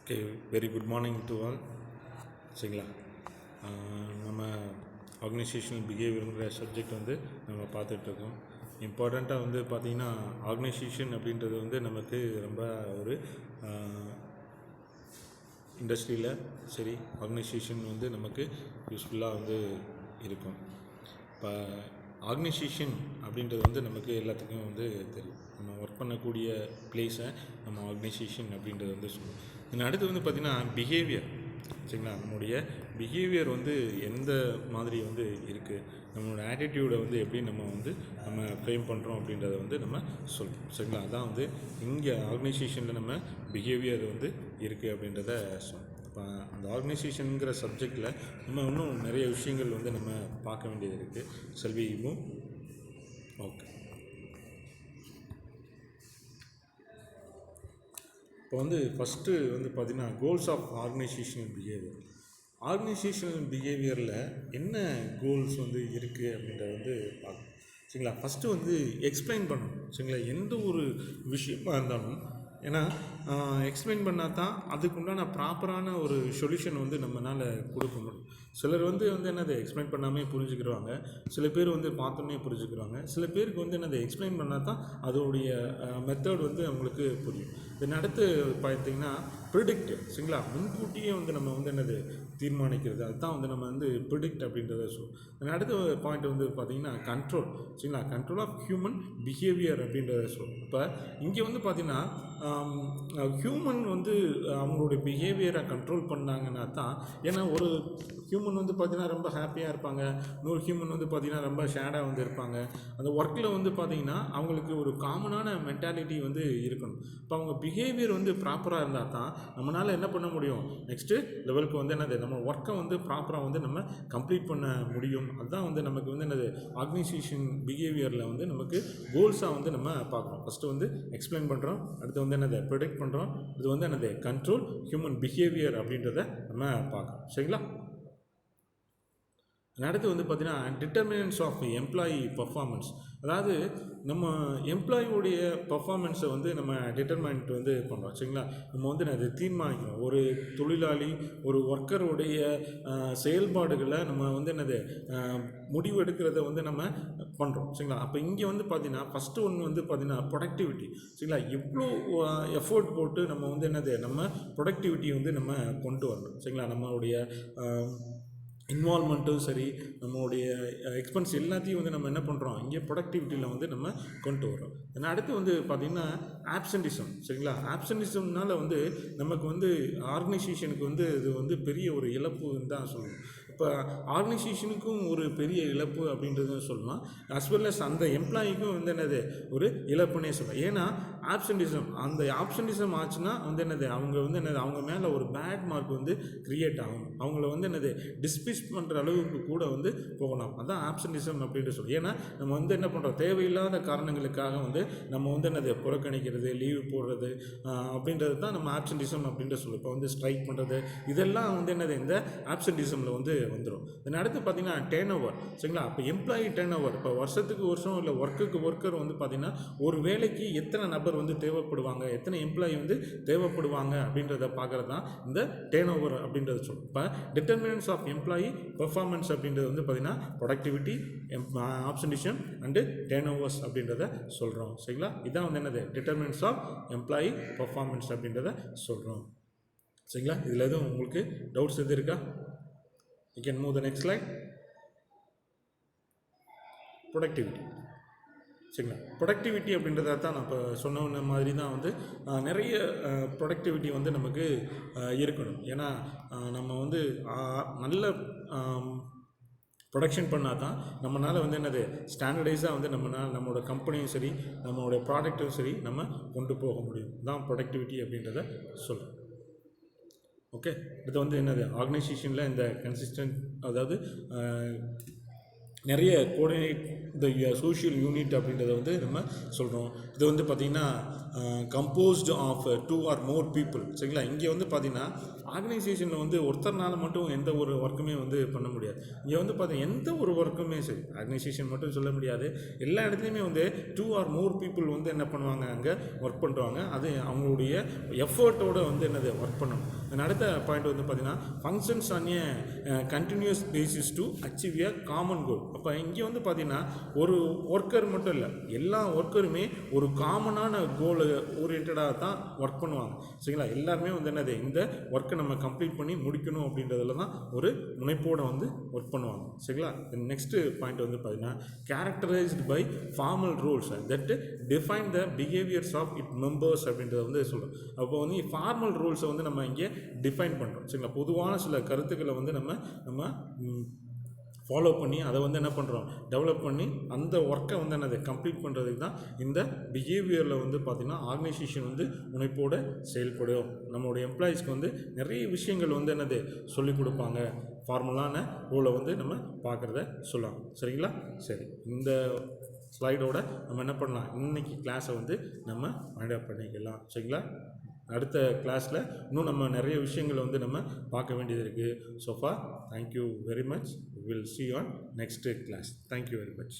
Okay, very good morning to all. சரிங்களா? நம்ம organisational பிஹேவியருங்கிற subject வந்து நம்ம பார்த்துட்ருக்கோம். இம்பார்ட்டண்ட்டாக வந்து பார்த்திங்கன்னா ஆர்கனைசேஷன் அப்படின்றது வந்து நமக்கு ரொம்ப ஒரு இண்டஸ்ட்ரியில் சரி ஆர்கனைசேஷன் வந்து நமக்கு யூஸ்ஃபுல்லாக வந்து இருக்கும். இப்போ ஆர்கனைசேஷன் அப்படின்றது வந்து நமக்கு எல்லாத்துக்கும் வந்து தெரியும். நம்ம ஒர்க் பண்ணக்கூடிய பிளேஸை நம்ம ஆர்கனைசேஷன் அப்படின்றது வந்து சொல்லுவோம். இன்னும் அடுத்து வந்து பார்த்திங்கன்னா பிஹேவியர். சரிங்களா? நம்மளுடைய பிஹேவியர் வந்து எந்த மாதிரி வந்து இருக்குது, நம்மளோட ஆட்டிடியூடை வந்து எப்படி நம்ம ஃப்ரேம் பண்ணுறோம் அப்படின்றத வந்து நம்ம சொல்கிறோம். சரிங்களா? அதான் வந்து இங்கே ஆர்கனைசேஷனில் நம்ம பிஹேவியர் வந்து இருக்குது அப்படின்றத சொல்கிறோம். இப்போ அந்த ஆர்கனைசேஷனுங்கிற சப்ஜெக்டில் நம்ம இன்னும் நிறைய விஷயங்கள் வந்து நம்ம பார்க்க வேண்டியது இருக்குது. செல்வியும் ஓகே. இப்போ வந்து ஃபஸ்ட்டு வந்து பார்த்திங்கன்னா goals of organisational behaviour. Organisational பிஹேவியரில் என்ன கோல்ஸ் வந்து இருக்குது அப்படின்றத வந்து பார்க்கணும். சரிங்களா? ஃபஸ்ட்டு வந்து எக்ஸ்பிளைன் பண்ணணும். சரிங்களா? எந்த ஒரு விஷயமாக இருந்தாலும் ஏன்னா எக்ஸ்பிளைன் பண்ணால் தான் அதுக்குண்டான ப்ராப்பரான ஒரு சொல்யூஷன் வந்து நம்மளால் கொடுக்க முடியும். சிலர் வந்து என்னது எக்ஸ்பிளைன் பண்ணாமே புரிஞ்சுக்கிடுவாங்க, சில பேர் வந்து பார்த்தோன்னே புரிஞ்சுக்கிடுவாங்க, சில பேருக்கு வந்து என்னது எக்ஸ்பிளைன் பண்ணால் தான் அதோடைய மெத்தட் வந்து அவங்களுக்கு புரியும். இதன் அடுத்து பார்த்திங்கன்னா ப்ரிடிக்ட். சரிங்களா? முன்கூட்டியே வந்து நம்ம வந்து என்னது தீர்மானிக்கிறது, அதுதான் வந்து நம்ம வந்து ப்ரிடிக்ட் அப்படின்றத சொல்லுவோம். இதன் அடுத்த பாயிண்ட் வந்து பார்த்திங்கன்னா கண்ட்ரோல். சரிங்களா? கண்ட்ரோல் ஆஃப் ஹியூமன் பிஹேவியர் அப்படின்றத சொல்லுவோம். இப்போ இங்கே வந்து பார்த்திங்கன்னா ஹியூமன் வந்து அவங்களுடைய பிஹேவியரை கண்ட்ரோல் பண்ணாங்கன்னா தான், ஏன்னா ஒரு ஹியூமன் வந்து பார்த்திங்கன்னா ரொம்ப ஹாப்பியாக இருப்பாங்க, இன்னொரு ஹியூமன் வந்து பார்த்திங்கன்னா ரொம்ப ஷேடாக வந்து இருப்பாங்க. அந்த ஒர்க்கில் வந்து பார்த்திங்கன்னா அவங்களுக்கு ஒரு காமனான மென்டாலிட்டி வந்து இருக்கணும். இப்போ அவங்க பிஹேவியர் வந்து ப்ராப்பராக இருந்தால் தான் நம்மளால் என்ன பண்ண முடியும், நெக்ஸ்ட்டு லெவலுக்கு வந்து என்னது நம்ம ஒர்க்கை வந்து ப்ராப்பராக வந்து நம்ம கம்ப்ளீட் பண்ண முடியும். அதுதான் வந்து நமக்கு வந்து என்னது ஆர்கனைசேஷன் பிஹேவியரில் வந்து நமக்கு கோல்ஸாக வந்து நம்ம பார்க்குறோம். ஃபஸ்ட்டு வந்து எக்ஸ்பிளைன் பண்ணுறோம், அடுத்து வந்து என்னது ப்ரிடிக்ட் பண்ணுறோம், இது வந்து என்னது கண்ட்ரோல் ஹியூமன் பிஹேவியர் அப்படின்றத நம்ம பார்க்குறோம். சரிங்களா? அடுத்து வந்து பார்த்திங்கன்னா டிட்டர்மினன்ட்ஸ் ஆஃப் எம்ப்ளாயி பர்ஃபார்மன்ஸ். அதாவது நம்ம எம்ப்ளாயியோடைய பர்ஃபார்மன்ஸை வந்து நம்ம டிட்டர்மெண்ட் வந்து பண்ணுறோம். சரிங்களா? நம்ம வந்து அதை தீர்மானிக்கிறோம். ஒரு தொழிலாளி ஒரு ஒர்க்கருடைய செயல்பாடுகளை நம்ம வந்து என்னது முடிவு எடுக்கிறத வந்து நம்ம பண்ணுறோம். சரிங்களா? அப்போ இங்கே வந்து பார்த்திங்கன்னா ஃபஸ்ட்டு ஒன்று வந்து பார்த்திங்கன்னா ப்ரொடக்டிவிட்டி. சரிங்களா? எவ்வளோ எஃபோர்ட் போட்டு நம்ம வந்து என்னது நம்ம ப்ரொடக்டிவிட்டியை வந்து நம்ம கொண்டு வரணும். சரிங்களா? நம்மளுடைய இன்வால்மெண்ட்டும் சரி, நம்மளுடைய எக்ஸ்பென்ஸ் எல்லாத்தையும் வந்து நம்ம என்ன பண்ணுறோம், இங்கே ப்ரொடக்டிவிட்டியில் வந்து நம்ம கொண்டு வரோம். ஏன்னா அடுத்து வந்து பார்த்திங்கன்னா ஆப்சன்டிசம். சரிங்களா? ஆப்சன்டிசம்னால வந்து நமக்கு வந்து ஆர்கனைசேஷனுக்கு வந்து இது வந்து பெரிய ஒரு இழப்புன்னு தான் சொல்லணும். இப்போ ஆர்கனைசேஷனுக்கும் ஒரு பெரிய இழப்பு அப்படின்றத சொல்லலாம், அஸ் வெல் அஸ் அந்த எம்ப்ளாயிக்கும் வந்து என்னது ஒரு இழப்புன்னே சொல்லலாம். ஏன்னா அந்த ஆப்சன்டிசம் ஆச்சுன்னா வந்து என்னது அவங்க வந்து என்னது அவங்க மேலே ஒரு பேட் மார்க் வந்து க்ரியேட் ஆகும். அவங்கள வந்து என்னது டிஸ்மிஸ் பண்ணுற அளவுக்கு கூட வந்து போகலாம். அதுதான் ஆப்சன்டிசம் அப்படின்ட்டு சொல்லி. ஏன்னா நம்ம வந்து என்ன பண்ணுறோம், தேவையில்லாத காரணங்களுக்காக வந்து நம்ம வந்து என்னது புறக்கணிக்கிறது, லீவு போடுறது அப்படின்றது தான் நம்ம ஆப்சன்டிசம் அப்படின்ட்டு சொல்லுவோம். இப்போ வந்து ஸ்ட்ரைக் பண்ணுறது, இதெல்லாம் வந்து என்னது இந்த ஆப்சன்டிசமில் வந்து வந்துடும். இதன் அடுத்து பார்த்திங்கன்னா டேர்ன் ஓவர். சரிங்களா? இப்போ எம்ப்ளாயி டேர்ன் ஓவர், இப்போ வருஷத்துக்கு வருஷம் இல்லை ஒர்க்குக்கு ஒர்க்கர் வந்து பார்த்திங்கன்னா ஒரு வேலைக்கு எத்தனை நபர் வந்து தேவைப்படுவாங்க, எத்தனை எம்ப்ளாயி வந்து தேவைப்படுவாங்க அப்படின்றத பார்க்குறது தான் இந்த டேர்ன் ஓவர் அப்படின்றத சொல்லுவோம். இப்போ டிட்டர்மினன்ட்ஸ் ஆஃப் எம்ப்ளாயி பெர்ஃபார்மன்ஸ் அப்படின்றது வந்து பார்த்திங்கன்னா productivity, absenteeism and turn overs அப்படின்றத சொல்கிறோம். சரிங்களா? இதான் வந்து என்னது டிட்டர்மினன்ட்ஸ் ஆஃப் எம்ப்ளாயி பெர்ஃபார்மன்ஸ் அப்படின்றத சொல்கிறோம். சரிங்களா? இதில் எதுவும் உங்களுக்கு டவுட்ஸ் எது இருக்கா? You can move the next slide. Productivity. சரிங்களா? ப்ரொடக்டிவிட்டி அப்படின்றத தான் நான் இப்போ சொன்ன மாதிரி தான் வந்து நிறைய ப்ரொடக்டிவிட்டி வந்து நமக்கு இருக்கணும். ஏன்னா நம்ம வந்து நல்ல ப்ரொடக்ஷன் பண்ணால் தான் நம்மளால் வந்து என்னது ஸ்டாண்டர்டைஸாக வந்து நம்மளோட கம்பெனியும் சரி, நம்மளோட ப்ராடக்ட்டும் சரி நம்ம கொண்டு போக முடியும். தான் ப்ரொடக்டிவிட்டி அப்படின்றத சொல்கிறோம். ஓகே, இது வந்து என்னது ஆர்கனைசேஷனில் இந்த கன்சிஸ்டன்ட், அதாவது நிறைய கோஆர்டினேட் இந்த சோஷியல் யூனிட் அப்படின்றத வந்து நம்ம சொல்கிறோம். இது வந்து பார்த்திங்கன்னா composed of 2 or more people. சரிங்களா? இங்கே வந்து பார்த்திங்கன்னா ஆர்கனைசேஷனில் வந்து ஒருத்தர்னால மட்டும் எந்த ஒரு ஒர்க்குமே வந்து பண்ண முடியாது. இங்கே வந்து பார்த்தீங்கன்னா எந்த ஒரு ஒர்க்குமே சரி, ஆர்கனைசேஷன் மட்டும் சொல்ல முடியாது, எல்லா இடத்துலையுமே வந்து 2 or more people வந்து என்ன பண்ணுவாங்க, அங்கே ஒர்க் பண்ணுறாங்க. அது அவங்களுடைய எஃபர்ட்டோடு வந்து என்னது ஒர்க் பண்ணணும். அடுத்த பாயிண்ட் வந்து பார்த்திங்கன்னா functions on a continuous basis to achieve a common goal. அப்போ இங்கே வந்து பார்த்திங்கன்னா ஒரு ஒர்க்கர் மட்டும் இல்லை, எல்லா ஒர்க்கருமே ஒரு காமனான கோல் ஓரியன்டாக தான் ஒர்க் பண்ணுவாங்க. சரிங்களா? எல்லாருமே வந்து என்னது இந்த ஒர்க்கை நம்ம கம்ப்ளீட் பண்ணி முடிக்கணும் அப்படின்றதுல தான் ஒரு முனைப்போடு வந்து ஒர்க் பண்ணுவாங்க. சரிங்களா? நெக்ஸ்ட்டு பாயிண்ட் வந்து பார்த்திங்கன்னா characterised by formal rules that define the behaviours of it members அப்படின்றத வந்து சொல்கிறோம். அப்போ வந்து ஃபார்மல் ரூல்ஸை வந்து நம்ம இங்கே டிஃபைன் பண்ணுறோம். சரிங்களா? பொதுவான சில கருத்துக்களை வந்து நம்ம ஃபாலோ பண்ணி அதை வந்து என்ன பண்ணுறோம், டெவலப் பண்ணி அந்த ஒர்க்கை வந்து என்னது கம்ப்ளீட் பண்ணுறதுக்கு தான் இந்த பிஹேவியரில் வந்து பார்த்திங்கன்னா ஆர்கனைசேஷன் வந்து முனைப்போடு செயல்படும். நம்மளுடைய எம்ப்ளாயீஸ்க்கு வந்து நிறைய விஷயங்கள் வந்து என்னது சொல்லிக் கொடுப்பாங்க. ஃபார்மலான ரோலை வந்து நம்ம பார்க்குறத சொல்லலாம். சரிங்களா? சரி, இந்த ஸ்லைடோட நம்ம என்ன பண்ணலாம், இன்றைக்கி கிளாஸை வந்து நம்ம வைண்ட் பண்ணிக்கலாம். சரிங்களா? அடுத்த கிளாஸில் இன்னும் நம்ம நிறைய விஷயங்களை வந்து நம்ம பார்க்க வேண்டியது இருக்குது. So for thank you very much. Will see you on next class. Thank you very much.